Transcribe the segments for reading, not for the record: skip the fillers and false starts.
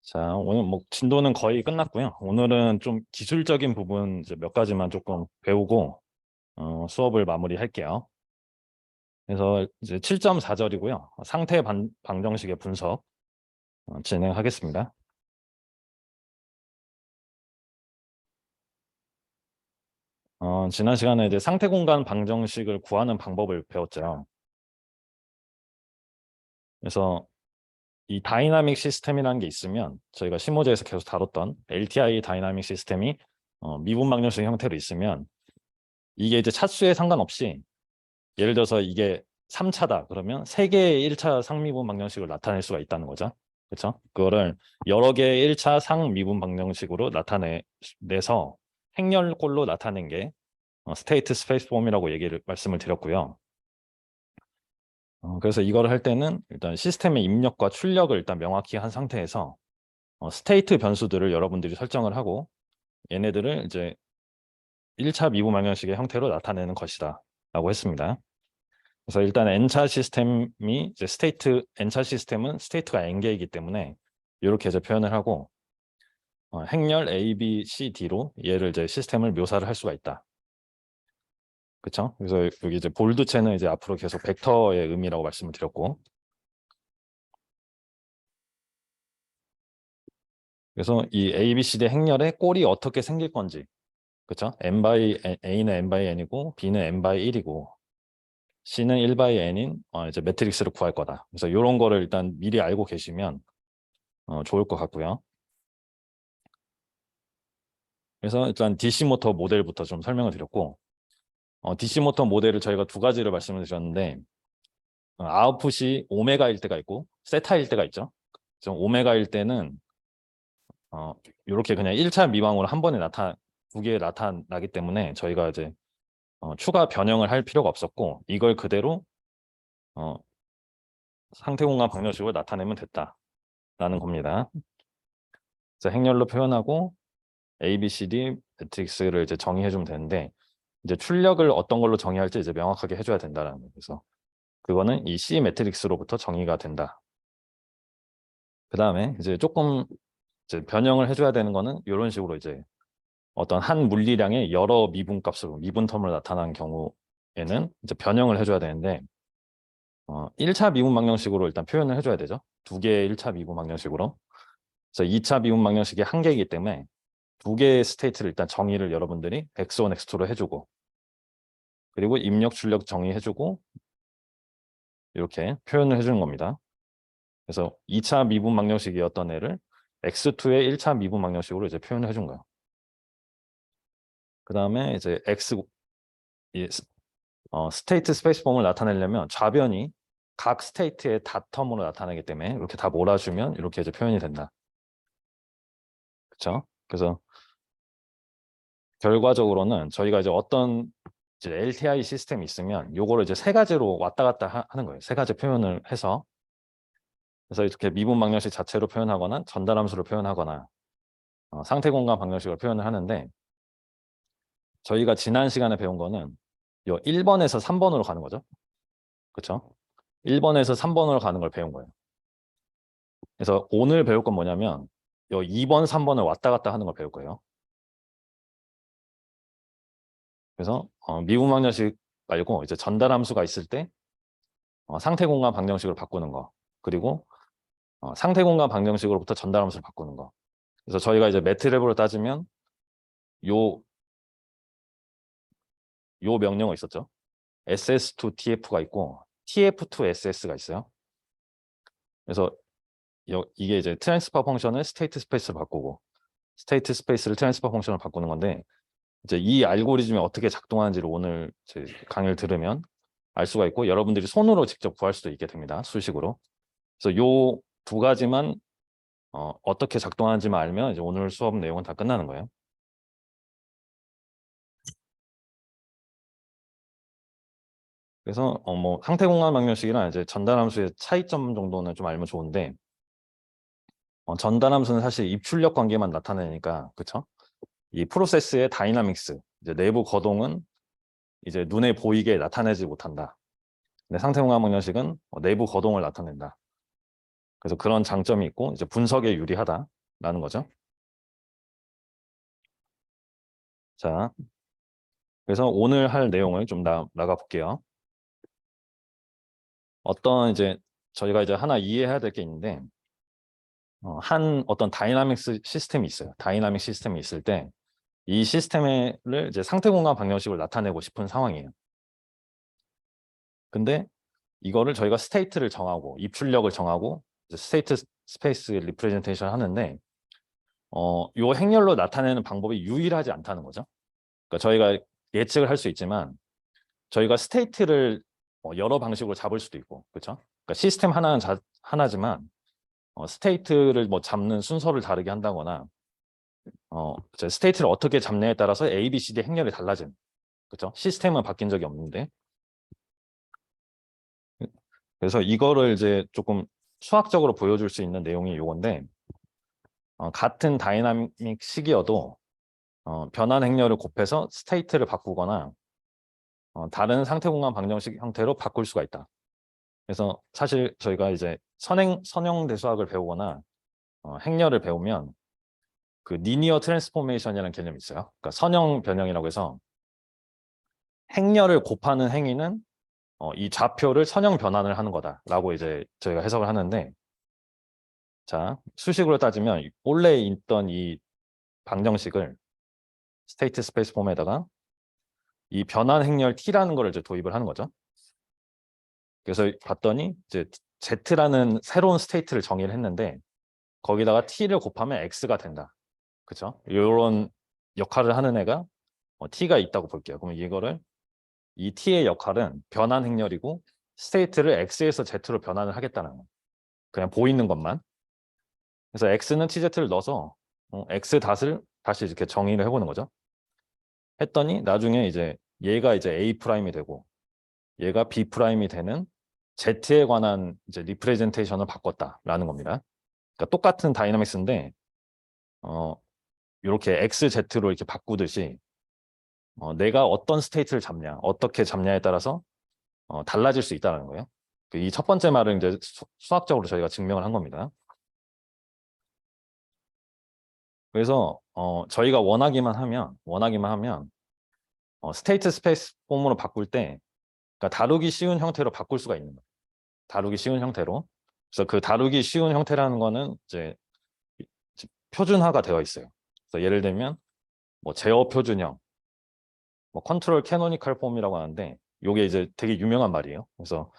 자, 오늘 뭐 진도는 거의 끝났고요. 오늘은 좀 기술적인 부분 이제 몇 가지만 조금 배우고 수업을 마무리할게요. 그래서 이제 7.4절이고요. 상태 방정식의 분석 진행하겠습니다. 지난 시간에 이제 상태 공간 방정식을 구하는 방법을 배웠죠. 그래서 이 다이나믹 시스템이라는 게 있으면 저희가 심오제에서 계속 다뤘던 LTI 다이나믹 시스템이 미분 방정식 형태로 있으면 이게 이제 차수에 상관없이 예를 들어서 이게 3차다 그러면 3개의 1차 상미분 방정식을 나타낼 수가 있다는 거죠. 그렇죠? 그거를 여러 개의 1차 상미분 방정식으로 나타내서 행렬꼴로 나타낸 게 스테이트 스페이스 폼이라고 말씀을 드렸고요. 그래서 이거를 할 때는 일단 시스템의 입력과 출력을 일단 명확히 한 상태에서 스테이트 변수들을 여러분들이 설정을 하고 얘네들을 이제 1차 미분 방정식의 형태로 나타내는 것이다 라고 했습니다. 그래서 일단 n차 시스템이 이제 n차 시스템은 스테이트가 n개이기 때문에 이렇게 이제 표현을 하고 행렬 A, B, C, D로 얘를 이제 시스템을 묘사를 할 수가 있다. 그렇죠? 그래서 여기 이제 볼드체는 이제 앞으로 계속 벡터의 의미라고 말씀을 드렸고, 그래서 이 A, B, C, D 행렬의 꼴이 어떻게 생길 건지, 그렇죠? A는 n by n이고 B는 n by 1이고 C는 1 by n인 이제 매트릭스를 구할 거다. 그래서 이런 거를 일단 미리 알고 계시면 좋을 것 같고요. 그래서 일단 DC 모터 모델부터 좀 설명을 드렸고, DC 모터 모델을 저희가 두 가지를 말씀을 드렸는데 아웃풋이 오메가일 때가 있고 세타일 때가 있죠. 좀 오메가일 때는 이렇게 그냥 1차 미방으로 한 번에 두 개에 나타나기 때문에 저희가 이제 추가 변형을 할 필요가 없었고 이걸 그대로 상태 공간 방정식으로 나타내면 됐다라는 겁니다. 그래서 행렬로 표현하고 A, B, C, D 매트릭스를 이제 정의해 주면 되는데 이제 출력을 어떤 걸로 정의할지 이제 명확하게 해줘야 된다라는 거예요. 그래서 그거는 이 C 매트릭스로부터 정의가 된다. 그 다음에 이제 조금 이제 변형을 해줘야 되는 거는 이런 식으로 이제 어떤 한 물리량의 여러 미분값으로 미분텀으로 나타난 경우에는 이제 변형을 해줘야 되는데 1차 미분 방정식으로 일단 표현을 해줘야 되죠. 두 개의 1차 미분 방정식으로. 그래서 2차 미분 방정식이 한 개이기 때문에 두 개의 스테이트를 일단 정의를 여러분들이 x1, x2로 해주고 그리고 입력, 출력 정의해주고 이렇게 표현을 해주는 겁니다. 그래서 2차 미분 방정식이었던 애를 x2의 1차 미분 방정식으로 이제 표현을 해준 거예요. 그 다음에 이제 스테이트 스페이스 폼을 나타내려면 좌변이 각 스테이트의 닷텀으로 나타나기 때문에 이렇게 다 몰아주면 이렇게 이제 표현이 된다. 그렇죠? 그래서 결과적으로는 저희가 이제 어떤 이제 LTI 시스템이 있으면 요거를 이제 세 가지로 왔다 갔다 하는 거예요. 세 가지 표현을 해서 그래서 이렇게 미분 방정식 자체로 표현하거나 전달함수로 표현하거나 상태 공간 방정식으로 표현을 하는데 저희가 지난 시간에 배운 거는 요 1번에서 3번으로 가는 거죠. 그렇죠? 1번에서 3번으로 가는 걸 배운 거예요. 그래서 오늘 배울 건 뭐냐면 요 2번, 3번을 왔다 갔다 하는 걸 배울 거예요. 그래서 미분 방정식 말고 이제 전달함수가 있을 때 상태 공간 방정식으로 바꾸는 거 그리고 상태 공간 방정식으로부터 전달함수를 바꾸는 거. 그래서 저희가 이제 매트랩으로 따지면 요 명령어 있었죠. ss2tf가 있고 tf2ss가 있어요. 그래서 이게 이제 트랜스퍼 펑션을 스테이트 스페이스로 바꾸고 스테이트 스페이스를 트랜스퍼 펑션으로 바꾸는 건데 이제 이 알고리즘이 어떻게 작동하는지를 오늘 제 강의를 들으면 알 수가 있고 여러분들이 손으로 직접 구할 수도 있게 됩니다. 수식으로. 그래서 요 두 가지만 어떻게 작동하는지만 알면 이제 오늘 수업 내용은 다 끝나는 거예요. 그래서 뭐 상태 공간 방정식이랑 이제 전달함수의 차이점 정도는 좀 알면 좋은데 전달함수는 사실 입출력 관계만 나타내니까 그렇죠? 이 프로세스의 다이나믹스 이제 내부 거동은 이제 눈에 보이게 나타내지 못한다. 근데 상태 공간 방정식은 내부 거동을 나타낸다. 그래서 그런 장점이 있고 이제 분석에 유리하다. 라는 거죠. 자, 그래서 오늘 할 내용을 좀 나가 볼게요. 어떤 이제 저희가 이제 하나 이해해야 될 게 있는데 한 어떤 다이나믹스 시스템이 있어요. 다이나믹 시스템이 있을 때 이 시스템을 이제 상태 공간 방정식으로 나타내고 싶은 상황이에요. 근데 이거를 저희가 스테이트를 정하고 입출력을 정하고 스테이트 스페이스 리프레젠테이션 하는데 요 행렬로 나타내는 방법이 유일하지 않다는 거죠. 그러니까 저희가 예측을 할 수 있지만 저희가 스테이트를 여러 방식으로 잡을 수도 있고, 그렇죠? 그러니까 시스템 하나는 하나지만 스테이트를 뭐 잡는 순서를 다르게 한다거나 스테이트를 어떻게 잡냐에 따라서 A, B, C, D 행렬이 달라진, 그렇죠? 시스템은 바뀐 적이 없는데, 그래서 이거를 이제 조금 수학적으로 보여줄 수 있는 내용이 이건데, 같은 다이나믹 식이어도 변환 행렬을 곱해서 스테이트를 바꾸거나 다른 상태 공간 방정식 형태로 바꿀 수가 있다. 그래서 사실 저희가 이제 선형 대수학을 배우거나 행렬을 배우면 그 리니어 트랜스포메이션이라는 개념이 있어요. 그러니까 선형 변형이라고 해서 행렬을 곱하는 행위는 이 좌표를 선형 변환을 하는 거다라고 이제 저희가 해석을 하는데, 자, 수식으로 따지면 원래 있던 이 방정식을 스테이트 스페이스 폼에다가 이 변환 행렬 t라는 걸 이제 도입을 하는 거죠. 그래서 봤더니 이제 z라는 새로운 스테이트를 정의를 했는데 거기다가 t를 곱하면 x가 된다. 그렇죠? 이런 역할을 하는 애가 t가 있다고 볼게요. 그럼 이거를 이 t의 역할은 변환 행렬이고 스테이트를 x에서 z로 변환을 하겠다는 거예요. 그냥 보이는 것만. 그래서 x는 tz를 넣어서 x 닷을 다시 이렇게 정의를 해보는 거죠. 했더니 나중에 이제 얘가 이제 a 프라임이 되고 얘가 b 프라임이 되는 z에 관한 이제 리프레젠테이션을 바꿨다라는 겁니다. 그러니까 똑같은 다이나믹스인데 이렇게 XZ로 이렇게 바꾸듯이 내가 어떤 스테이트를 잡냐, 어떻게 잡냐에 따라서 달라질 수 있다는 거예요. 이 첫 번째 말은 이제 수학적으로 저희가 증명을 한 겁니다. 그래서 저희가 원하기만 하면 스테이트 스페이스 폼으로 바꿀 때 그러니까 다루기 쉬운 형태로 바꿀 수가 있는 거예요. 다루기 쉬운 형태로. 그래서 그 다루기 쉬운 형태라는 거는 이제 표준화가 되어 있어요. 그래서 예를 들면 뭐 제어 표준형, 뭐 컨트롤 캐노니컬 폼이라고 하는데 이게 이제 되게 유명한 말이에요. 그래서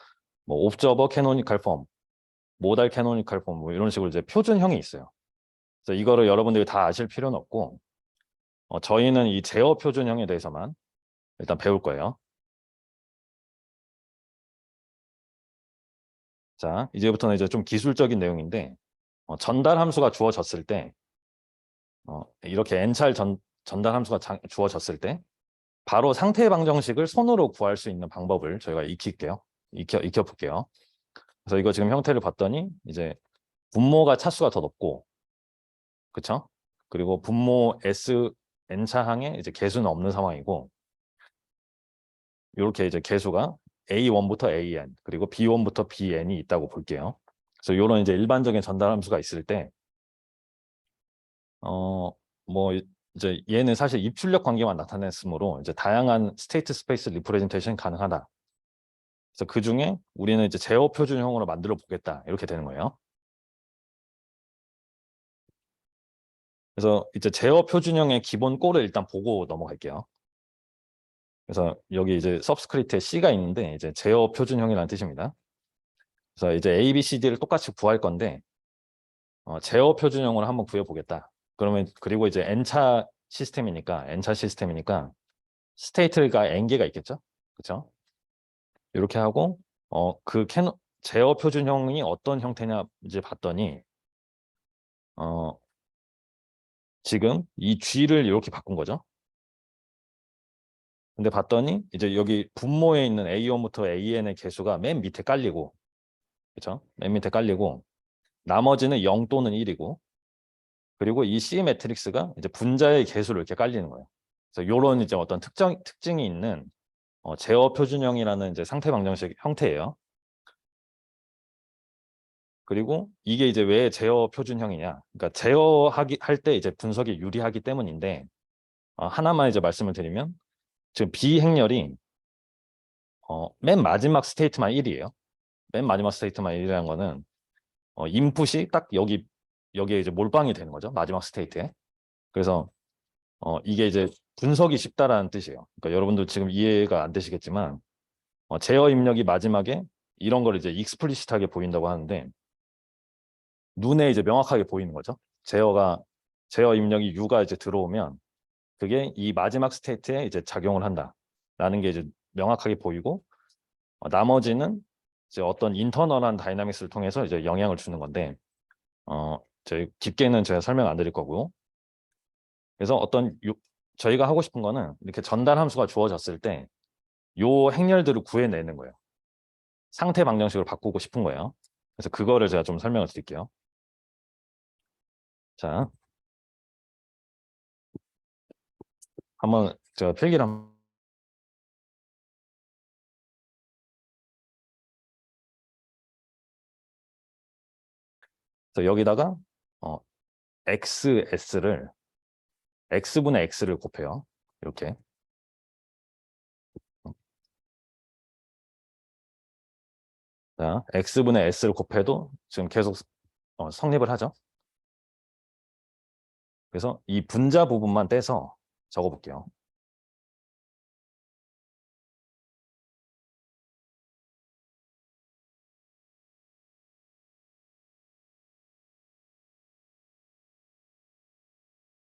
뭐 옵저버 캐노니컬 폼, 모달 캐노니컬 폼 뭐 이런 식으로 이제 표준형이 있어요. 그래서 이거를 여러분들이 다 아실 필요는 없고 저희는 이 제어 표준형에 대해서만 일단 배울 거예요. 자, 이제부터는 이제 좀 기술적인 내용인데 전달 함수가 주어졌을 때 이렇게 n찰 전달 함수가 주어졌을 때 바로 상태 방정식을 손으로 구할 수 있는 방법을 저희가 익혀볼게요. 그래서 이거 지금 형태를 봤더니 이제 분모가 차수가 더 높고, 그쵸? 그리고 분모 S n차항에 이제 개수는 없는 상황이고, 이렇게 이제 개수가 A1부터 AN 그리고 B1부터 BN이 있다고 볼게요. 그래서 이런 이제 일반적인 전달 함수가 있을 때, 뭐 이제 얘는 사실 입출력 관계만 나타냈으므로 이제 다양한 스테이트 스페이스 리프레젠테이션이 가능하다. 그래서 그 중에 우리는 이제 제어 표준형으로 만들어 보겠다 이렇게 되는 거예요. 그래서 이제 제어 표준형의 기본 꼴을 일단 보고 넘어갈게요. 그래서 여기 이제 서브스크립트에 C가 있는데 이제 제어 표준형이라는 뜻입니다. 그래서 이제 A, B, C, D를 똑같이 구할 건데 제어 표준형으로 한번 구해보겠다. 그러면 그리고 이제 N차 시스템이니까 스테이트가 N개가 있겠죠? 그렇죠? 이렇게 하고 그 제어 표준형이 어떤 형태냐 이제 봤더니 지금 이 G를 이렇게 바꾼 거죠. 근데 봤더니 이제 여기 분모에 있는 A1부터 AN의 개수가 맨 밑에 깔리고, 그렇죠? 맨 밑에 깔리고 나머지는 0 또는 1이고, 그리고 이 C 매트릭스가 이제 분자의 개수로 이렇게 깔리는 거예요. 그래서 이런 이제 어떤 특징이 있는 제어 표준형이라는 이제 상태 방정식 형태예요. 그리고 이게 이제 왜 제어 표준형이냐? 그러니까 제어하기 할 때 이제 분석이 유리하기 때문인데 하나만 이제 말씀을 드리면 지금 B 행렬이 맨 마지막 스테이트만 1이에요. 맨 마지막 스테이트만 1이라는 거는 인풋이 딱 여기에 이제 몰빵이 되는 거죠. 마지막 스테이트에. 그래서 이게 이제 분석이 쉽다라는 뜻이에요. 그러니까 여러분들 지금 이해가 안 되시겠지만 제어 입력이 마지막에 이런 걸 이제 익스플리시트하게 보인다고 하는데 눈에 이제 명확하게 보이는 거죠. 제어 입력이 U가 이제 들어오면 그게 이 마지막 스테이트에 이제 작용을 한다라는 게 이제 명확하게 보이고 나머지는 이제 어떤 인터널한 다이나믹스를 통해서 이제 영향을 주는 건데 저희 깊게는 제가 설명 안 드릴 거고요. 그래서 저희가 하고 싶은 거는 이렇게 전달 함수가 주어졌을 때 요 행렬들을 구해내는 거예요. 상태 방정식으로 바꾸고 싶은 거예요. 그래서 그거를 제가 좀 설명을 드릴게요. 자, 한번 제가 필기를 그래서 여기다가 x분의 x를 곱해요. 이렇게. 자, x분의 s를 곱해도 지금 계속 성립을 하죠. 그래서 이 분자 부분만 떼서 적어볼게요.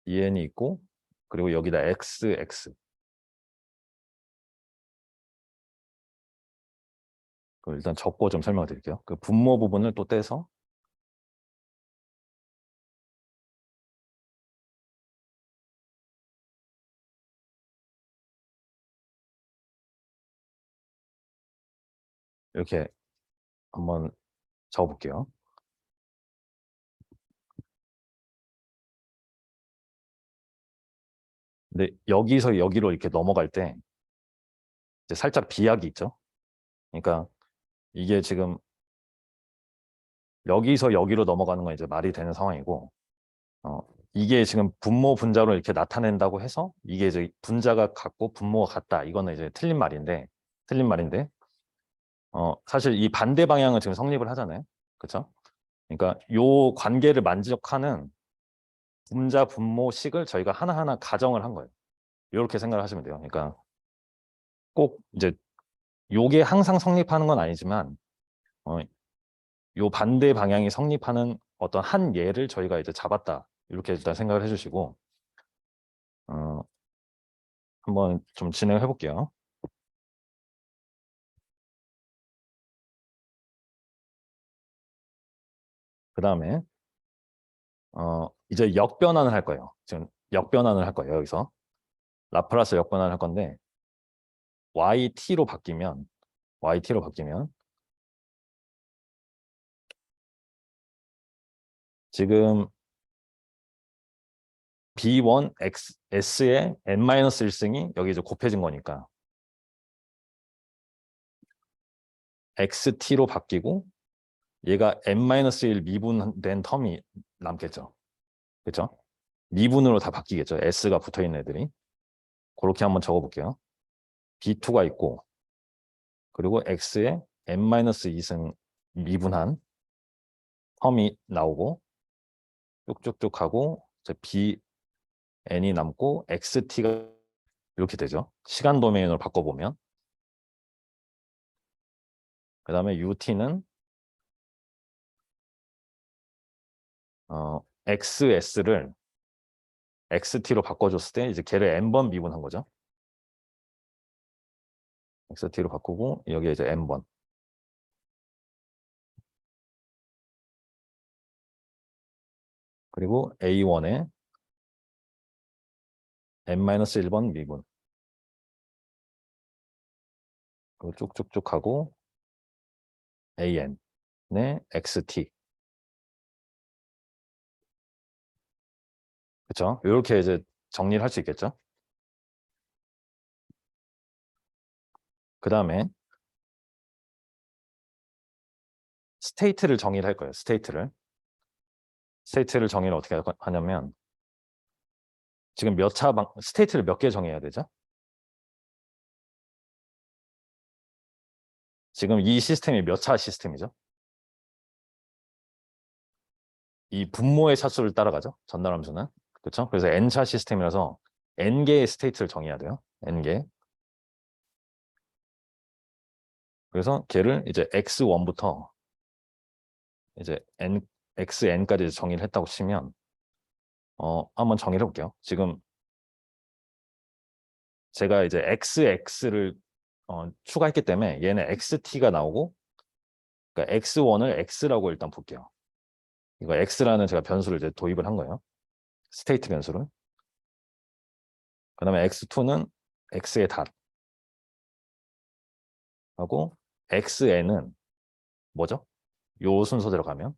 en이 있고 그리고 여기다 x. 그걸 일단 적고 좀 설명을 드릴게요. 그 분모 부분을 또 떼서 이렇게 한번 적어볼게요. 근데 여기서 여기로 이렇게 넘어갈 때 이제 살짝 비약이 있죠. 그러니까 이게 지금 여기서 여기로 넘어가는 건 이제 말이 되는 상황이고 어, 이게 지금 분모 분자로 이렇게 나타낸다고 해서 이게 이제 분자가 같고 분모가 같다. 이거는 이제 틀린 말인데 사실 이 반대 방향은 지금 성립을 하잖아요. 그렇죠? 그러니까 요 관계를 만족하는 분자 분모식을 저희가 하나하나 가정을 한 거예요. 이렇게 생각을 하시면 돼요. 그러니까 꼭 이제 요게 항상 성립하는 건 아니지만 어, 요 반대 방향이 성립하는 어떤 한 예를 저희가 이제 잡았다. 이렇게 일단 생각을 해주시고 어, 한번 좀 진행해 볼게요. 그 다음에 이제 역변환을 할 거예요. 지금 역변환을 할 거예요. 여기서 라플라스 역변환을 할 건데 yt로 바뀌면 지금 b1 s의 n-1승이 여기 이제 곱해진 거니까 xt로 바뀌고 얘가 n-1 미분된 텀이 남겠죠. 그렇죠? 미분으로 다 바뀌겠죠. s가 붙어 있는 애들이. 그렇게 한번 적어 볼게요. b2가 있고 그리고 x의 n-2승 미분한 텀이 나오고 쭉쭉쭉 하고 bn이 남고 xt가 이렇게 되죠. 시간 도메인으로 바꿔보면 그 다음에 ut는 xs를 xt로 바꿔줬을 때 이제 걔를 n번 미분한 거죠. xt로 바꾸고 여기에 이제 n번 그리고 a1에 n-1번 미분 그리고 쭉쭉쭉 하고 an의 xt 그렇죠? 이렇게 이제 정리를 할 수 있겠죠? 그 다음에 스테이트를 정의를 할 거예요. 스테이트를 정의를 어떻게 하냐면 지금 스테이트를 몇 개 정해야 되죠? 지금 이 시스템이 몇 차 시스템이죠? 이 분모의 차수를 따라가죠. 전달함수는. 그렇죠? 그래서 n차 시스템이라서 n개의 스테이트를 정해야 돼요. n개. 그래서 걔를 이제 x1부터 이제 xn까지 정의를 했다고 치면 한번 정의를 해볼게요. 지금 제가 이제 xx를 추가했기 때문에 얘는 xt가 나오고, 그러니까 x1을 x라고 일단 볼게요. 이거 x라는 제가 변수를 이제 도입을 한 거예요. 스테이트 변수를. 그다음에 x2는 x의 닷 하고, xn은 뭐죠? 요 순서대로 가면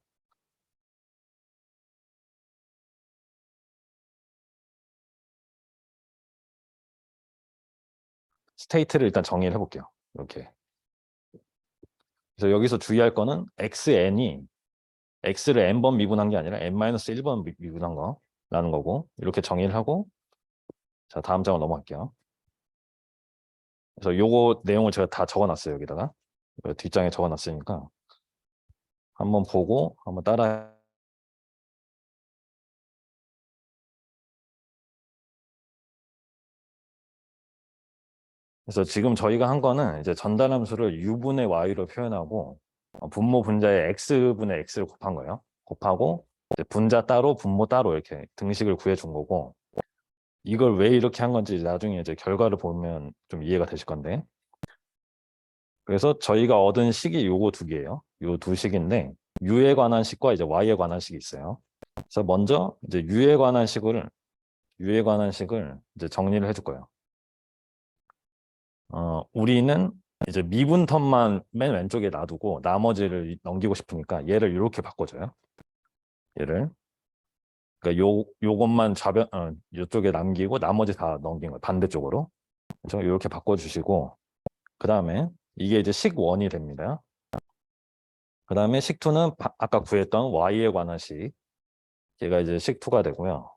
스테이트를 일단 정의를 해볼게요. 이렇게. 그래서 여기서 주의할 거는 xn이 x를 n번 미분한 게 아니라 n-1번 미분한 거라는 거고, 이렇게 정의를 하고, 자, 다음 장으로 넘어갈게요. 그래서 요거 내용을 제가 다 적어놨어요. 여기다가 뒷장에 적어놨으니까 한번 보고 한번 따라. 그래서 지금 저희가 한 거는 이제 전달함수를 u분의 y로 표현하고 분모 분자에 x분의 x를 곱한 거예요. 곱하고 이제 분자 따로 분모 따로 이렇게 등식을 구해준 거고, 이걸 왜 이렇게 한 건지 나중에 이제 결과를 보면 좀 이해가 되실 건데, 그래서 저희가 얻은 식이 요거 두 개예요. 요 두 식인데 u에 관한 식과 이제 y에 관한 식이 있어요. 그래서 먼저 이제 u에 관한 식을 이제 정리를 해줄 거예요. 우리는 이제 미분 텀만 맨 왼쪽에 놔두고 나머지를 넘기고 싶으니까 얘를 이렇게 바꿔줘요. 얘를. 그러니까 요것만 이쪽에 남기고 나머지 다 넘긴 거예요. 반대쪽으로. 그래서 이렇게 바꿔주시고, 그 다음에 이게 이제 식1이 됩니다. 그 다음에 식2는 아까 구했던 y에 관한 식, 얘가 이제 식2가 되고요.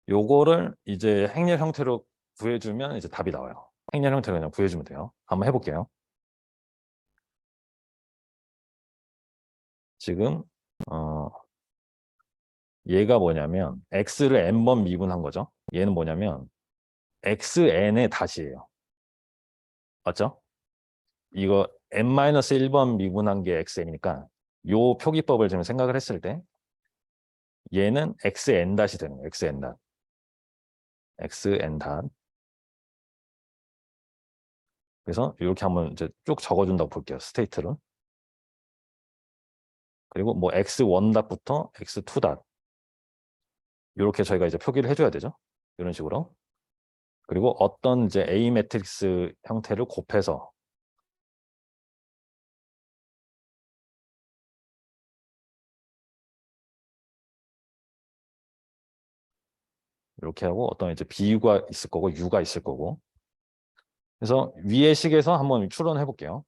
요거를 이제 행렬 형태로 구해주면 이제 답이 나와요. 행렬 형태로 그냥 구해주면 돼요. 한번 해볼게요. 지금 얘가 뭐냐면 x를 n번 미분한 거죠. 얘는 뭐냐면 xn의 닷이에요. 맞죠? 이거 n-1번 미분한 게 xn이니까 요 표기법을 지금 생각을 했을 때 얘는 xn 닷이 되는 거예요. xn 닷. xn 닷. 그래서 이렇게 한번 이제 쭉 적어준다고 볼게요. 스테이트를. 그리고 뭐 x1 닷부터 x2 닷. 이렇게 저희가 이제 표기를 해줘야 되죠. 이런 식으로. 그리고 어떤 이제 A 매트릭스 형태를 곱해서 이렇게 하고, 어떤 이제 B가 있을 거고 U가 있을 거고. 그래서 위의 식에서 한번 추론해 볼게요.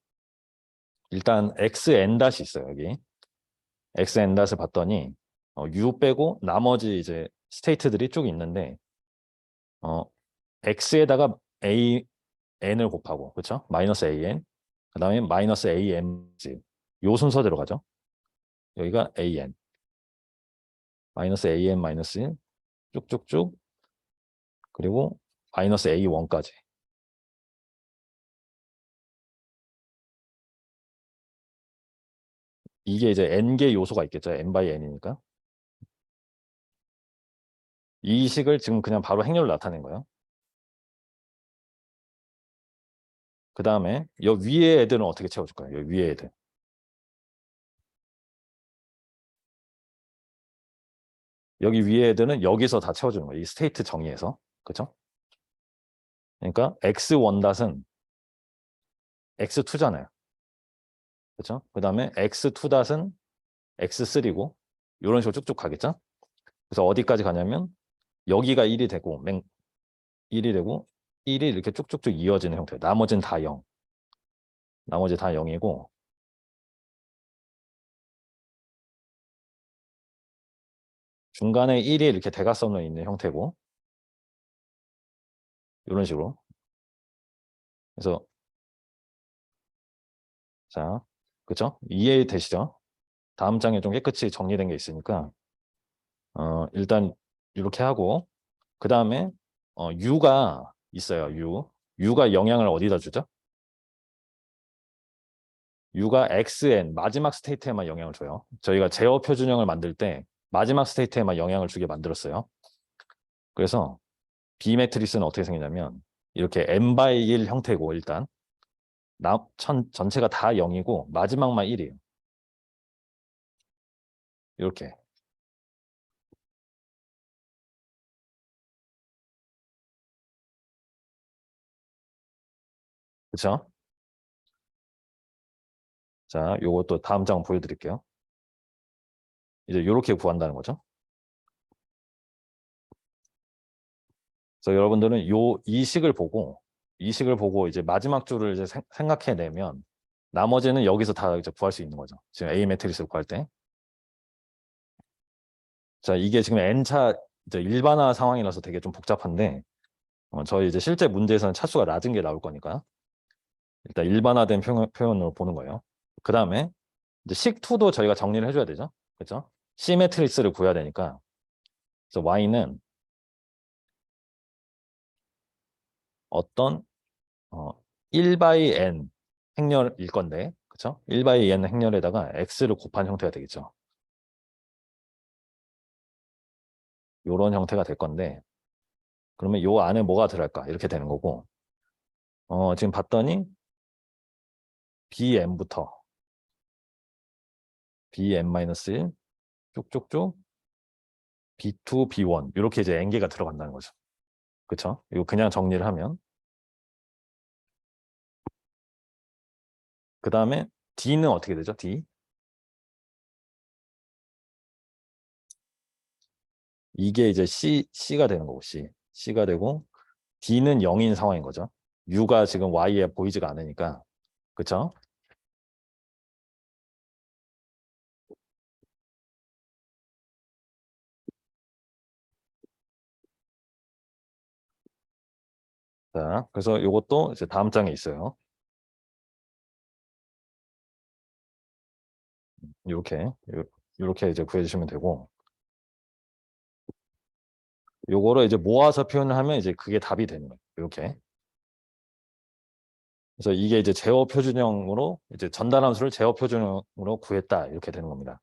일단 xn 닷이 있어요. 여기 xn 닷을 봤더니 U 빼고 나머지 이제 스테이트들이 쭉 있는데 어, x에다가 a n을 곱하고, 그렇죠? 마이너스 an, 그다음에 마이너스 am, 요 순서대로 가죠. 여기가 an, 마이너스 am 마이너스 쭉쭉쭉, 그리고 마이너스 a1까지. 이게 이제 n개 요소가 있겠죠. n by n이니까. 이 식을 지금 그냥 바로 행렬로 나타낸 거예요. 그 다음에 여 위에 애들은 어떻게 채워줄 거예요? 여 위에 애들. 여기 위에 애들은 여기서 다 채워주는 거예요. 이 스테이트 정의에서. 그렇죠? 그러니까 x1 닷은 x2잖아요. 그렇죠? 그 다음에 x2 닷은 x3고 이런 식으로 쭉쭉 가겠죠? 그래서 어디까지 가냐면 여기가 1이 되고 1이 되고 1이 이렇게 쭉쭉쭉 이어지는 형태예요. 나머지는 다 0. 나머지 다 0이고, 중간에 1이 이렇게 대각선으로 있는 형태고 이런 식으로. 그래서 자, 그죠? 이해되시죠? 다음 장에 좀 깨끗이 정리된 게 있으니까 일단 이렇게 하고 그 다음에 U가 있어요. U가 영향을 어디다 주죠? U가 XN 마지막 스테이트에만 영향을 줘요. 저희가 제어 표준형을 만들 때 마지막 스테이트에만 영향을 주게 만들었어요. 그래서 B 매트리스는 어떻게 생기냐면 이렇게 n/1 형태고 일단 전체가 다 0이고 마지막만 1이에요. 이렇게. 그렇죠? 자, 요것도 다음 장 보여드릴게요. 이제 이렇게 구한다는 거죠. 그래서 여러분들은 이 식을 보고 이제 마지막 줄을 이제 생각해내면 나머지는 여기서 다 이제 구할 수 있는 거죠. 지금 A 매트리스를 구할 때. 자, 이게 지금 n차 이제 일반화 상황이라서 되게 좀 복잡한데 저희 이제 실제 문제에서는 차수가 낮은 게 나올 거니까 일단 일반화된 표현으로 보는 거예요. 그 다음에 이제 식2도 저희가 정리를 해줘야 되죠. 그렇죠? C 매트리스를 구해야 되니까 그래서 Y는 어떤 1 by n 행렬일 건데 그렇죠? 1 by n 행렬에다가 x를 곱한 형태가 되겠죠. 이런 형태가 될 건데 그러면 요 안에 뭐가 들어갈까? 이렇게 되는 거고 지금 봤더니 bm부터 bm-1 쭉쭉쭉 b2, b1 이렇게 이제 n개가 들어간다는 거죠. 그렇죠? 이거 그냥 정리를 하면 그 다음에 d는 어떻게 되죠? d 이게 이제 C가 되는 거고 C가 되고 D는 0인 상황인 거죠. U가 지금 Y에 보이지가 않으니까 그쵸? 자, 그래서 이것도 이제 다음 장에 있어요. 이렇게 이렇게 이제 구해주시면 되고 요거를 이제 모아서 표현을 하면 이제 그게 답이 되는 거예요. 이렇게. 그래서 이게 이제 제어 표준형으로 이제 전달함수를 제어 표준형으로 구했다 이렇게 되는 겁니다.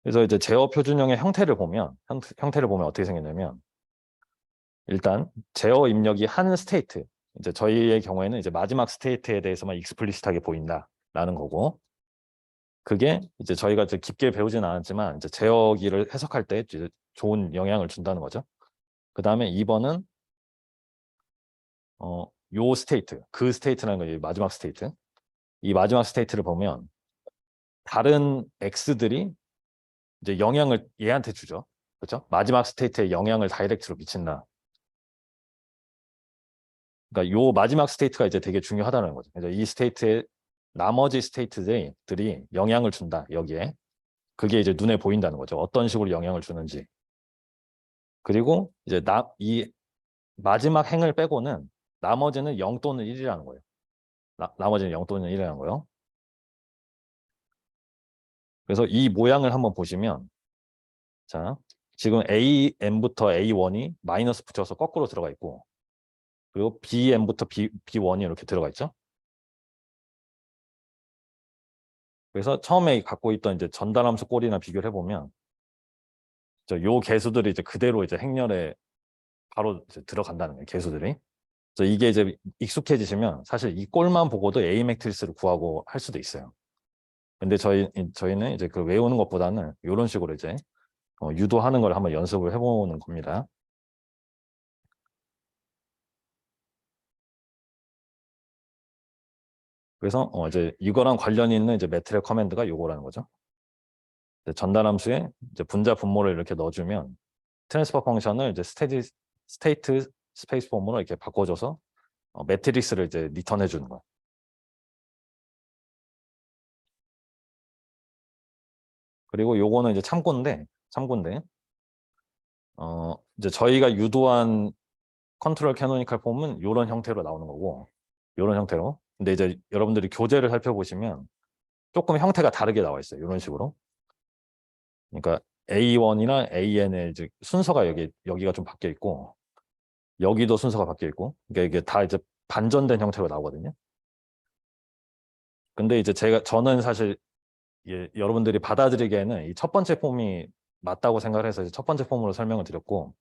그래서 이제 제어 표준형의 형태를 보면 어떻게 생겼냐면 일단 제어 입력이 한 스테이트 이제 저희의 경우에는 이제 마지막 스테이트에 대해서만 익스플리시트하게 보인다라는 거고 그게 이제 저희가 이제 깊게 배우지는 않았지만 이제 제어기를 해석할 때 이제 좋은 영향을 준다는 거죠. 그 다음에 2번은 요 스테이트 그 스테이트라는 거 마지막 스테이트 이 마지막 스테이트를 보면 다른 x들이 이제 영향을 얘한테 주죠. 그렇죠? 마지막 스테이트에 영향을 다이렉트로 미친다. 그러니까 요 마지막 스테이트가 이제 되게 중요하다는 거죠. 그래서 이 스테이트의 나머지 스테이트들이 영향을 준다. 여기에. 그게 이제 눈에 보인다는 거죠. 어떤 식으로 영향을 주는지. 그리고 이제 이 마지막 행을 빼고는 나머지는 0 또는 1이라는 거예요. 나머지는 0 또는 1이라는 거예요. 그래서 이 모양을 한번 보시면 자, 지금 AM부터 A1이 마이너스 붙여서 거꾸로 들어가 있고 그리고 BM부터 B1이 이렇게 들어가 있죠. 그래서 처음에 갖고 있던 이제 전달함수 꼴이나 비교를 해보면 요 개수들이 이제 그대로 이제 행렬에 바로 이제 들어간다는 거예요. 개수들이. 그래서 이게 이제 익숙해지시면 사실 이 꼴만 보고도 A 매트리스를 구하고 할 수도 있어요. 근데 저희는 이제 그 외우는 것보다는 이런 식으로 이제 유도하는 걸 한번 연습을 해보는 겁니다. 그래서 이제 이거랑 관련이 있는 이제 매트릭 커맨드가 요거라는 거죠. 전달함수에 이제 분자 분모를 이렇게 넣어주면 트랜스퍼 펑션을 이제 스테이트 스페이스 폼으로 이렇게 바꿔줘서 매트릭스를 이제 리턴해 주는 거예요. 그리고 요거는 이제 참고인데 이제 저희가 유도한 컨트롤 캐노니컬 폼은 이런 형태로 나오는 거고, 이런 형태로. 근데 이제 여러분들이 교재를 살펴보시면 조금 형태가 다르게 나와 있어요. 이런 식으로. 그러니까 A1이나 AN의 이제 순서가 여기가 좀 바뀌어 있고, 여기도 순서가 바뀌어 있고, 그러니까 이게 다 이제 반전된 형태로 나오거든요. 근데 이제 저는 사실 여러분들이 받아들이기에는 이 첫 번째 폼이 맞다고 생각을 해서 첫 번째 폼으로 설명을 드렸고,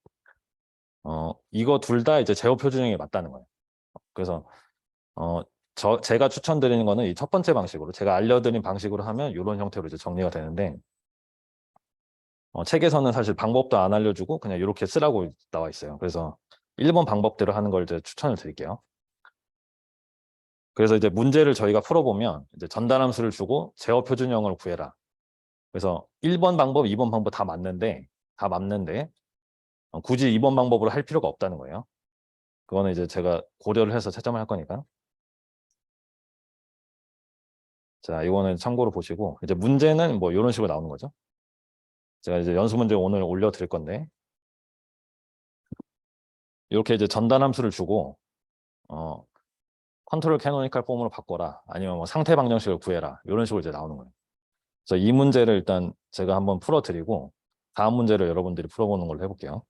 이거 둘 다 이제 제어 표준형이 맞다는 거예요. 그래서 어, 제가 추천드리는 거는 이 첫 번째 방식으로, 제가 알려드린 방식으로 하면 이런 형태로 이제 정리가 되는데, 책에서는 사실 방법도 안 알려주고 그냥 이렇게 쓰라고 나와 있어요. 그래서 1번 방법대로 하는 걸 이제 추천을 드릴게요. 그래서 이제 문제를 저희가 풀어보면 이제 전달함수를 주고 제어 표준형을 구해라. 그래서 1번 방법, 2번 방법 다 맞는데 굳이 2번 방법으로 할 필요가 없다는 거예요. 그거는 이제 제가 고려를 해서 채점을 할 거니까. 자, 이거는 참고로 보시고, 이제 문제는 뭐 이런 식으로 나오는 거죠. 제가 이제 연수 문제 오늘 올려드릴 건데, 이렇게 이제 전달함수를 주고, 어, 컨트롤 캐노니컬 폼으로 바꿔라. 아니면 뭐 상태 방정식을 구해라. 이런 식으로 이제 나오는 거예요. 그래서 이 문제를 일단 제가 한번 풀어드리고, 다음 문제를 여러분들이 풀어보는 걸로 해볼게요.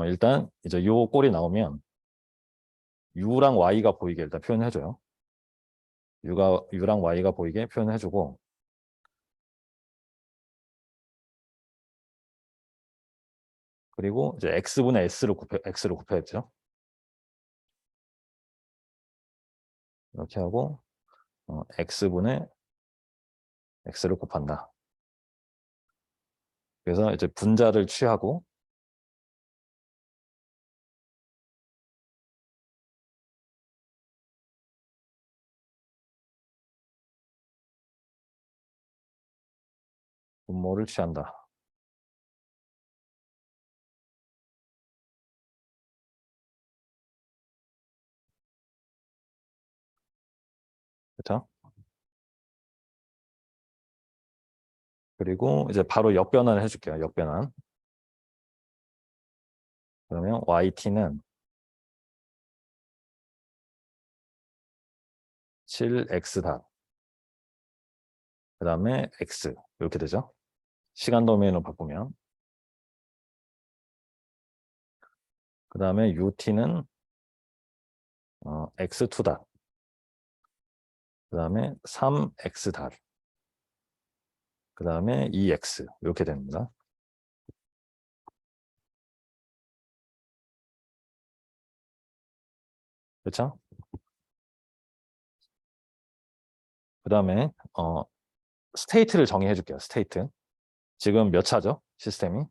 일단 이제 요 꼴이 나오면 U랑 Y가 보이게 일단 표현해줘요. U랑 Y가 보이게 표현해주고, 그리고 이제 X분의 X로 곱해야죠. 이렇게 하고, X분의 X를 곱한다. 그래서 이제 분자를 취하고, 분모를 취한다. 그렇죠? 그리고 이제 바로 역변환을 해줄게요. 역변환. 그러면 yt는 7x 다. 그 다음에 x 이렇게 되죠. 시간 도메인으로 바꾸면. 그 다음에 ut는 x2 다. 그 다음에 3x 다. 그 다음에 2x 이렇게 됩니다. 그렇죠? 그 다음에 스테이트를 정의해 줄게요. 스테이트. 지금 몇 차죠? 시스템이?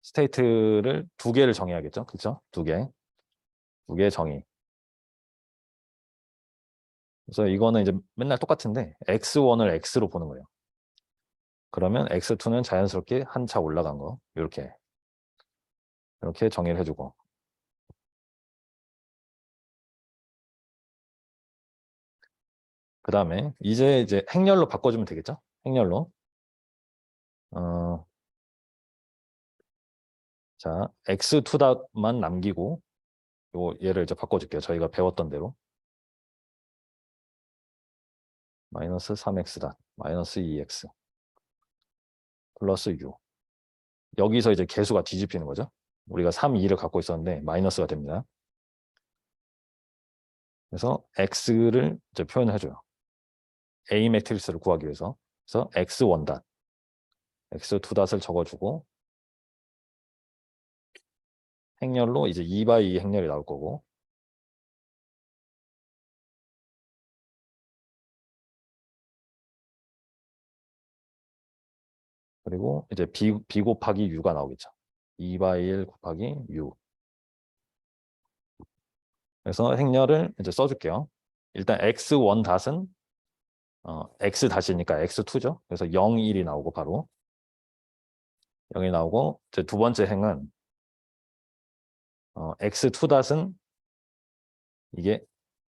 스테이트를 두 개를 정의하겠죠? 그렇죠? 두 개. 두 개 정의. 그래서 이거는 이제 맨날 똑같은데 x1을 x로 보는 거예요. 그러면 x2는 자연스럽게 한 차 올라간 거. 이렇게 정의를 해주고. 그 다음에 이제 행렬로 바꿔주면 되겠죠? 행렬로. 어, 자, x2만 남기고 얘를 이제 바꿔줄게요. 저희가 배웠던 대로. 마이너스 3x 다 마이너스 2x 플러스 u. 여기서 이제 개수가 뒤집히는 거죠. 우리가 3, 2를 갖고 있었는데 마이너스가 됩니다. 그래서 x를 이제 표현해줘요. A 매트리스를 구하기 위해서. 그래서 x1 닷, x2 닷을 적어주고 행렬로 이제 2x2 행렬이 나올 거고, 그리고 이제 b 곱하기 u가 나오겠죠. 2x1 곱하기 u. 그래서 행렬을 이제 써줄게요. 일단 x1 닷은 x 닷이니까 x2죠. 그래서 0, 1이 나오고 바로 0이 나오고, 이제 두 번째 행은 x2 닷은 이게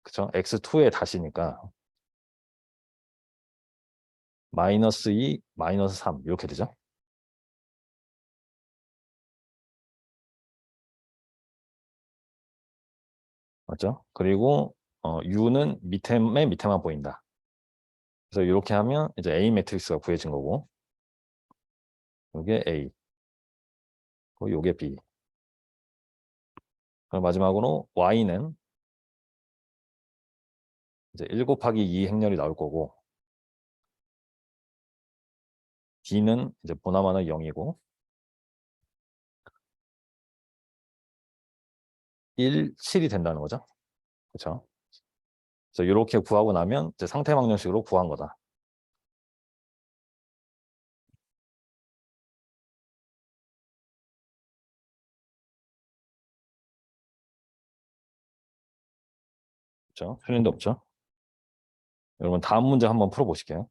그쵸? x2의 다시니까 마이너스 2, 마이너스 3 이렇게 되죠. 맞죠? 그리고 u는 맨 밑에만 보인다. 그래서 이렇게 하면 이제 A 매트릭스가 구해진 거고, 이게 A, 그리고 요게 B. 그럼 마지막으로 Y는 이제 1 곱하기 2 행렬이 나올 거고, D는 이제 보나마나 0이고, 1, 7이 된다는 거죠. 그렇죠? 그래서 이렇게 구하고 나면 이제 상태방정식으로 구한 거다. 그렇죠? 틀린 데 없죠? 여러분 다음 문제 한번 풀어보실게요.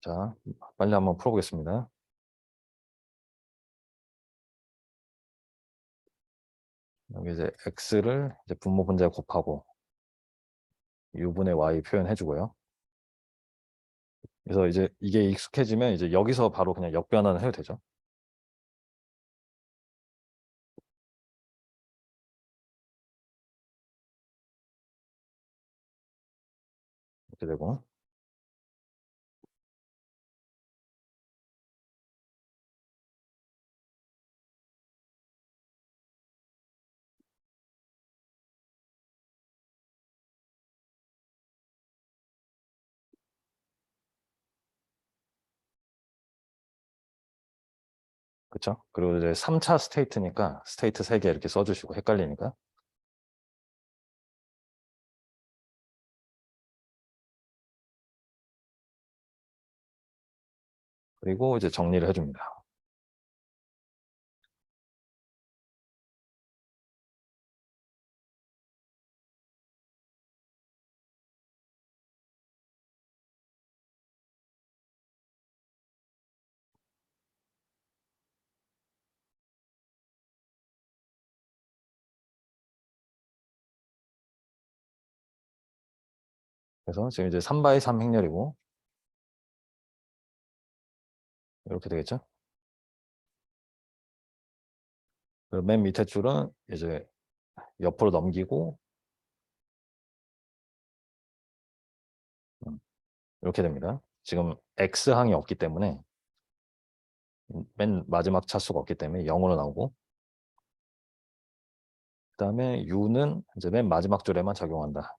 자, 빨리 한번 풀어보겠습니다. 여기 이제 x를 이제 분모 분자 곱하고 u분의 y 표현해 주고요. 그래서 이제 이게 익숙해지면 이제 여기서 바로 그냥 역변환을 해도 되죠. 이렇게 되고, 그렇죠? 그리고 이제 3차 스테이트니까 스테이트 3개 이렇게 써주시고 헷갈리니까. 그리고 이제 정리를 해줍니다. 그래서 지금 이제 3x3 행렬이고 이렇게 되겠죠? 그리고 맨 밑에 줄은 이제 옆으로 넘기고 이렇게 됩니다. 지금 X항이 없기 때문에 맨 마지막 차수가 없기 때문에 0으로 나오고 그 다음에 U는 이제 맨 마지막 줄에만 작용한다.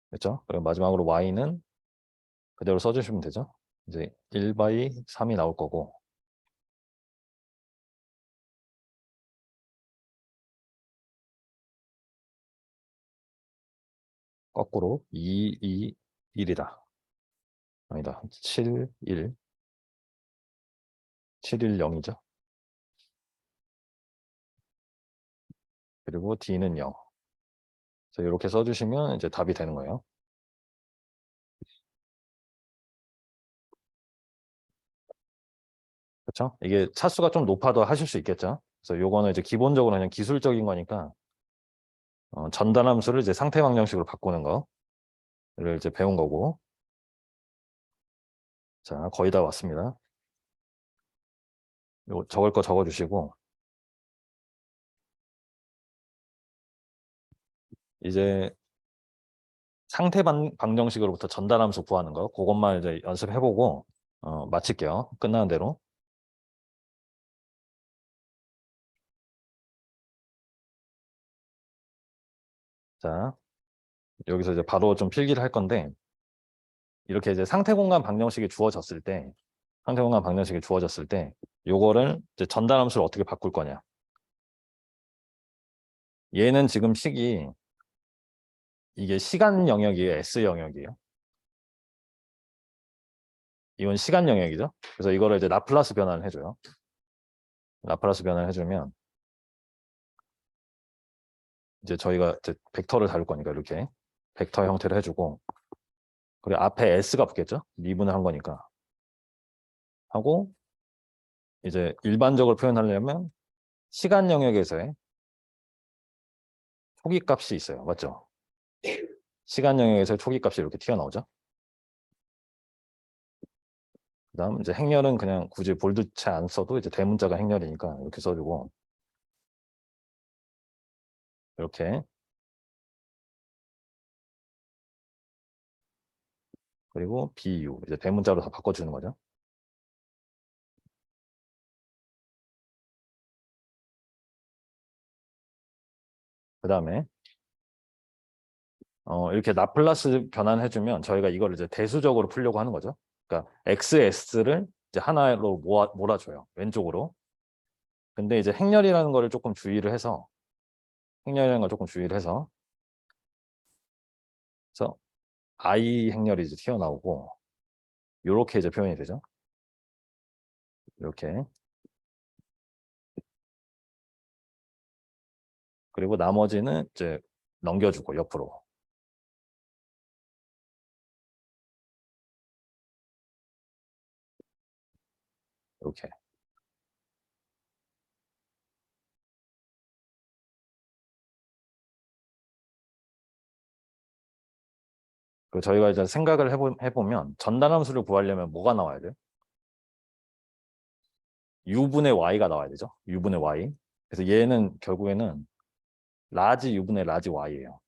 그렇죠? 그리고 마지막으로 Y는 그대로 써주시면 되죠. 이제 1/3이 나올 거고 거꾸로 2, 2, 1이다. 아니다. 7, 1, 7, 1, 0이죠. 그리고 D는 0. 그래서 이렇게 써주시면 이제 답이 되는 거예요. 그렇죠? 이게 차수가 좀 높아도 하실 수 있겠죠. 그래서 요거는 이제 기본적으로 그냥 기술적인 거니까 전달함수를 이제 상태 방정식으로 바꾸는 거를 이제 배운 거고. 자, 거의 다 왔습니다. 요 적을 거 적어주시고 이제 상태 방정식으로부터 전달함수 구하는 거 그것만 이제 연습해보고 마칠게요. 끝나는 대로. 자, 여기서 이제 바로 좀 필기를 할 건데 이렇게 이제 상태 공간 방정식이 주어졌을 때 상태 공간 방정식이 주어졌을 때 요거를 이제 전달함수를 어떻게 바꿀 거냐. 얘는 지금 식이 이게 시간 영역이에요, S 영역이에요. 이건 시간 영역이죠. 그래서 이거를 이제 라플라스 변환을 해줘요. 라플라스 변환을 해주면 이제 저희가 이제 벡터를 다룰 거니까 이렇게 벡터 형태를 해주고 그리고 앞에 S가 붙겠죠. 미분을 한 거니까 하고 이제 일반적으로 표현하려면 시간 영역에서의 초기값이 있어요. 맞죠? 시간 영역에서의 초기값이 이렇게 튀어나오죠. 그다음 이제 행렬은 그냥 굳이 볼드체 안 써도 이제 대문자가 행렬이니까 이렇게 써주고 이렇게 그리고 BU 이제 대문자로 다 바꿔주는 거죠. 그 다음에 이렇게 라플라스 변환해주면 저희가 이걸 이제 대수적으로 풀려고 하는 거죠. 그러니까 XS를 이제 하나로 몰아줘요. 왼쪽으로. 근데 이제 행렬이라는 거를 조금 주의를 해서 행렬이라는 걸 조금 주의를 해서 그래서 I 행렬이 이제 튀어나오고 이렇게 이제 표현이 되죠. 이렇게. 그리고 나머지는 이제 넘겨주고 옆으로. 이렇게. 그리고 저희가 이제 생각을 해보면 전단함수를 구하려면 뭐가 나와야 돼요? U분의 Y가 나와야 되죠. U분의 Y. 그래서 얘는 결국에는 라지 U분의 라지 Y예요.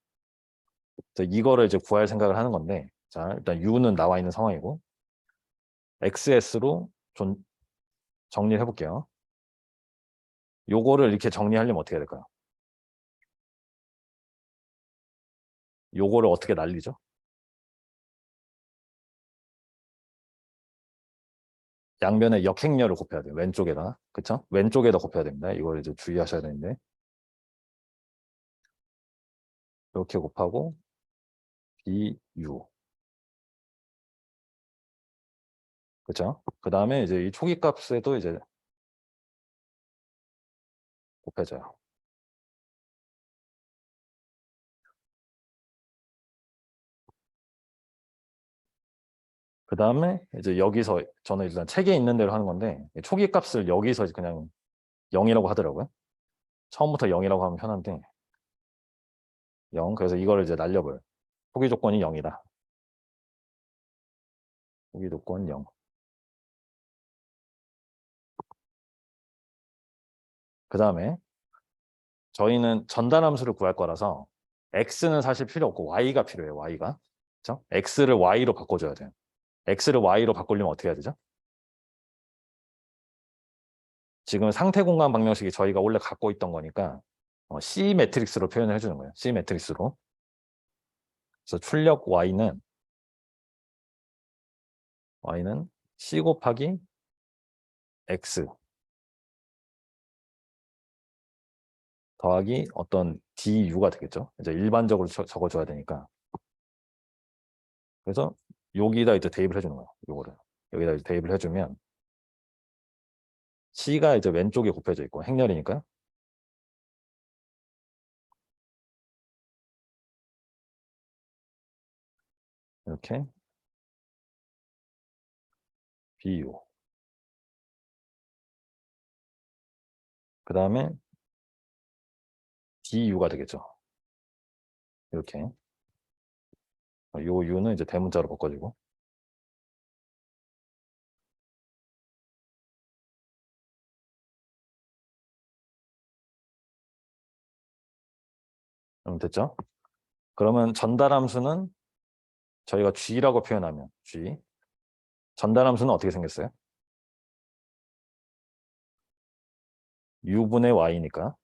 그래서 이거를 이제 구할 생각을 하는 건데 자 일단 U는 나와 있는 상황이고 XS로 정리를 해볼게요. 요거를 이렇게 정리하려면 어떻게 해야 될까요? 요거를 어떻게 날리죠? 양변에 역행렬을 곱해야 돼요. 왼쪽에다. 그쵸? 왼쪽에다 곱해야 됩니다. 이걸 이제 주의하셔야 되는데 이렇게 곱하고 BU. 그쵸? 그 다음에 이제 이 초기값에도 이제 곱해져요. 그 다음에 이제 여기서 저는 일단 책에 있는 대로 하는 건데 초기 값을 여기서 그냥 0이라고 하더라고요. 처음부터 0이라고 하면 편한데 0. 그래서 이거를 이제 날려버려요. 초기 조건이 0이다. 초기 조건 0. 그 다음에 저희는 전달함수를 구할 거라서 x는 사실 필요 없고 y가 필요해요. y가. 그렇죠? x를 y로 바꿔줘야 돼요. x를 y로 바꾸려면 어떻게 해야 되죠? 지금 상태 공간 방정식이 저희가 원래 갖고 있던 거니까 C 매트릭스로 표현을 해주는 거예요. C 매트릭스로. 그래서 출력 y는 C 곱하기 x 더하기 어떤 du가 되겠죠. 이제 일반적으로 적어줘야 되니까. 그래서 여기다 이제 대입을 해주는 거예요. 요거를 여기다 이제 대입을 해주면 C가 이제 왼쪽에 곱해져 있고 행렬이니까 이렇게 BU. 그 다음에 DU가 되겠죠. 이렇게. 요 U는 이제 대문자로 바꿔주고. 됐죠? 그러면 전달함수는 저희가 G라고 표현하면 G. 전달함수는 어떻게 생겼어요? U분의 Y니까.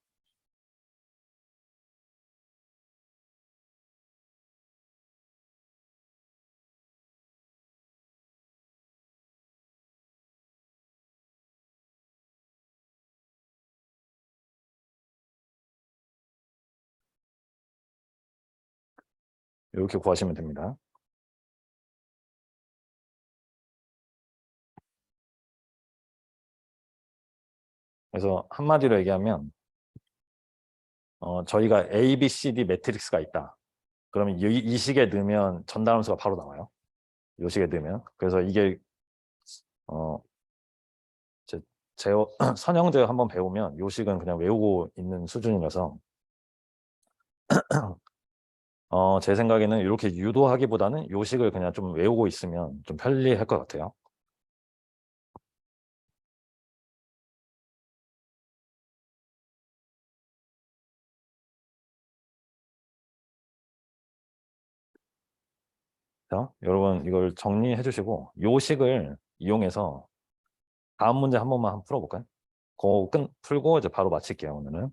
이렇게 구하시면 됩니다. 그래서 한마디로 얘기하면 저희가 A, B, C, D 매트릭스가 있다. 그러면 이 식에 넣으면 전달함수가 바로 나와요. 이 식에 넣으면. 그래서 이게 어, 제, 선형제 한번 배우면 요 식은 그냥 외우고 있는 수준이라서 제 생각에는 이렇게 유도하기보다는 요 식을 그냥 좀 외우고 있으면 좀 편리할 것 같아요. 자, 여러분 이걸 정리해 주시고 요 식을 이용해서 다음 문제 한 번만 한번 풀어볼까요? 그거 풀고 이제 바로 마칠게요, 오늘은.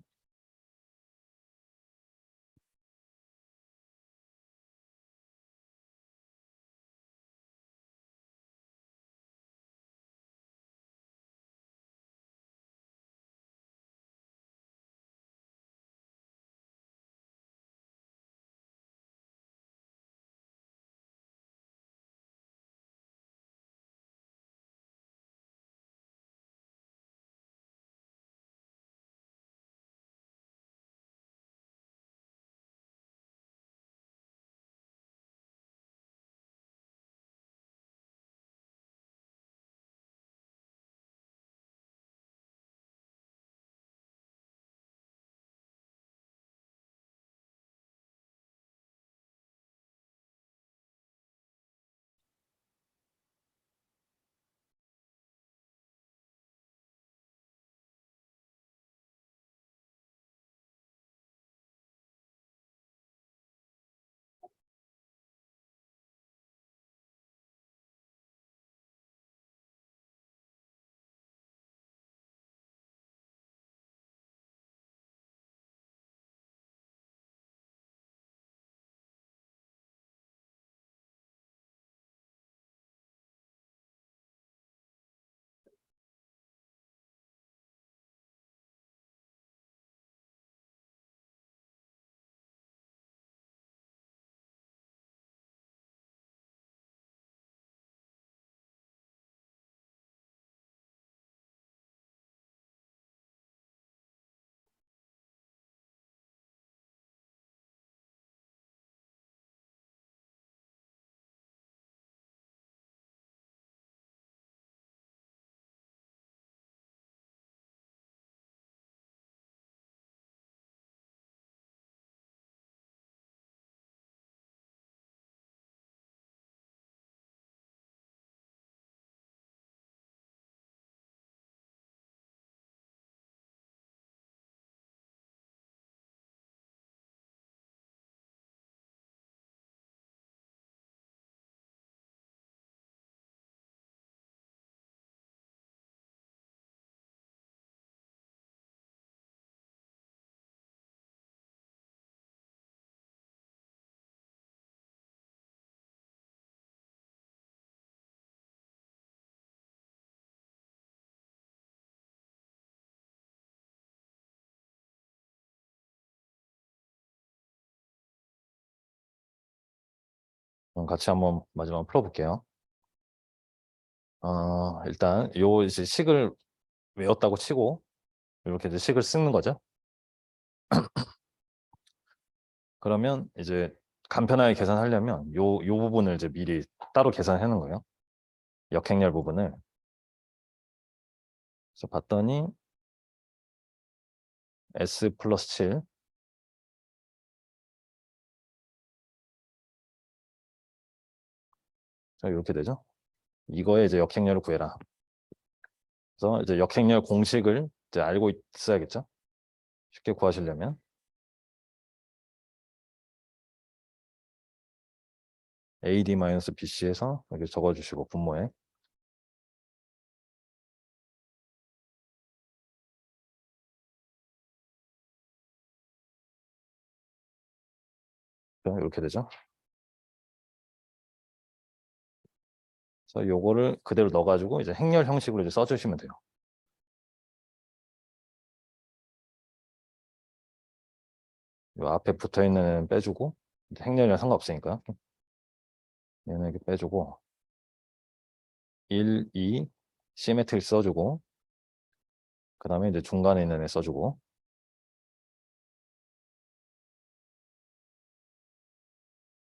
그럼 같이 한번 마지막 풀어볼게요. 일단 요 이제 식을 외웠다고 치고 이렇게 이제 식을 쓰는 거죠. 그러면 이제 간편하게 계산하려면 요 부분을 이제 미리 따로 계산해 놓은 거예요. 역행렬 부분을. 그래서 봤더니 S 플러스 7 자, 이렇게 되죠. 이거에 이제 역행렬을 구해라. 그래서 이제 역행렬 공식을 이제 알고 있어야겠죠. 쉽게 구하시려면 AD-BC에서 여기 적어주시고 분모에 이렇게 되죠. 그래서 요거를 그대로 넣어가지고 이제 행렬 형식으로 이제 써주시면 돼요. 요 앞에 붙어 있는 애는 빼주고 행렬이랑 상관없으니까 얘는 이렇게 빼주고 1, 2 시메트릭 써주고 그 다음에 이제 중간에 있는 애 써주고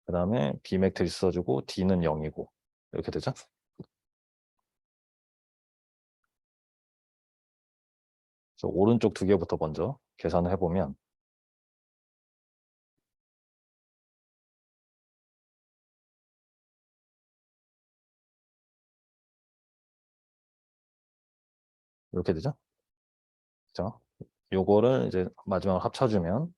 그 다음에 비매트릭스 써주고 D는 0이고 이렇게 되죠. 그래서 오른쪽 두 개부터 먼저 계산을 해보면 이렇게 되죠. 그죠? 요거를 이제 마지막으로 합쳐주면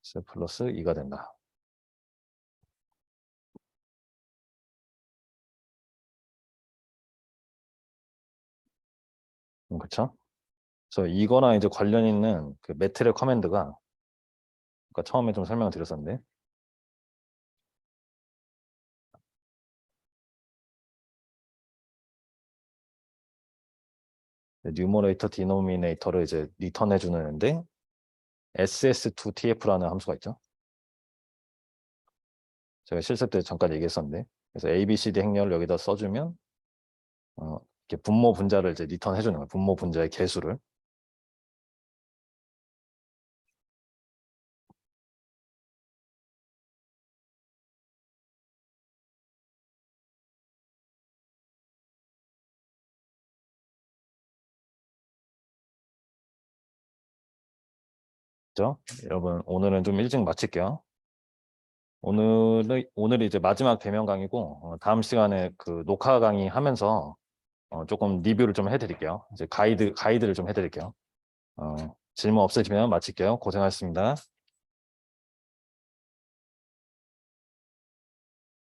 S 플러스 2가 된다. 그렇죠? 그래서 이거랑 이제 관련 있는 그 매트랩 커맨드가 아까 처음에 좀 설명을 드렸었는데 뉴머레이터 디노미네이터를 이제 리턴해 주는데 ss2tf라는 함수가 있죠. 제가 실습 때 잠깐 얘기했었는데 그래서 ABCD 행렬을 여기다 써주면 이렇게 분모 분자를 이제 리턴해 주는 거예요. 분모 분자의 개수를. 그죠? 여러분 오늘은 좀 일찍 마칠게요. 오늘이 이제 마지막 대면 강의고 다음 시간에 그 녹화 강의 하면서 조금 리뷰를 좀 해드릴게요. 이제 가이드를 좀 해드릴게요. 질문 없으시면 마칠게요. 고생하셨습니다.